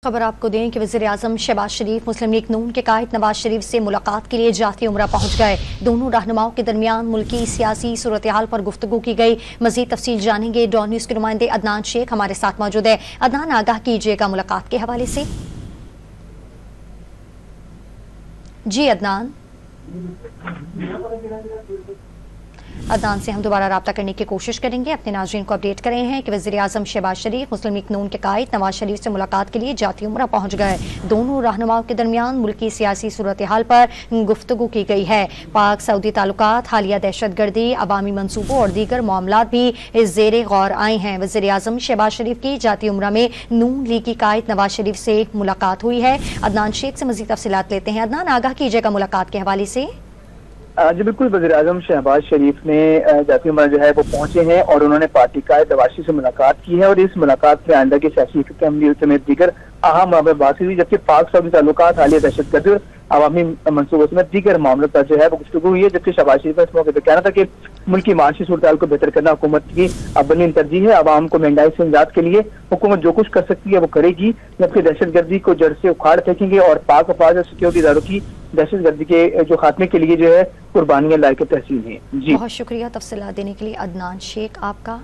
खबर आपको दें कि वज़ीर-ए-आज़म शहबाज शरीफ मुस्लिम लीग नून के कायद नवाज शरीफ से मुलाकात के लिए जाती उम्रा पहुंच गए। दोनों रहनुमाओं के दरमियान मुल्की सियासी सूरत हाल पर गुफ्तगू की गई। मजीद तफसील जानेंगे, डॉन न्यूज़ के नुमाइंदे अदनान शेख हमारे साथ मौजूद है। अदनान, आगाह कीजिएगा मुलाकात के हवाले से। जी अदनान से हम दोबारा रब्ता करने की कोशिश करेंगे। अपने नाज़रीन को अपडेट कर रहे हैं कि वज़ीर-ए-आज़म शहबाज शरीफ मुस्लिम लीग नून के कायद नवाज शरीफ से मुलाकात के लिए जाती उम्रा पहुंच गए। दोनों रहनुमाओं के दरमियान मुल्की सियासी सूरत हाल पर गुफ्तगू की गई है। पाक सऊदी ताल्लुकात, हालिया दहशतगर्दी, अवामी मनसूबों और दीगर मामलात भी इस ज़ेरे गौर आए हैं। वज़ीर-ए-आज़म शहबाज शरीफ की जाती उम्रा में नून लीग की कायद नवाज शरीफ से मुलाकात हुई है। अदनान शेख से मज़ीद तफसीलात लेते हैं। अदनान, आगाह कीजिएगा मुलाकात के हवाले से। जी बिल्कुल, वज़ीर-ए-आज़म शहबाज शरीफ ने जाती उम्रा जो है वो पहुंचे हैं और उन्होंने पार्टी कायद नवाज शरीफ से मुलाकात की है और इस मुलाकात में आइंदा की सियासी अमली समेत दीगर अहम मामले बात हुई, जबकि पाक सऊदी ताल्लुकात, हालिया दहशतगर्दी और अवामी मनसूबों समेत दीगर मामलों पर जो है वो गुफ्तगू हुई है। जबकि शहबाज शरीफ का इस मौके पर कहना था कि मुल्क की माशी सूरत को बेहतर करना हुकूमत की अव्वलीन तरजीह है। आवाम को महंगाई से निजात के लिए हुकूमत जो कुछ कर सकती है वो करेगी, जबकि दहशतगर्दी को जड़ से उखाड़ फेंकेंगे और पाक अफवाज और सिक्योरिटी इदारों की दहशतगर्दी के जो खात्मे के लिए जो है कुर्बानियां लायक तहसीन है। जी बहुत शुक्रिया तफसीलात देने के लिए अदनान शेख आपका।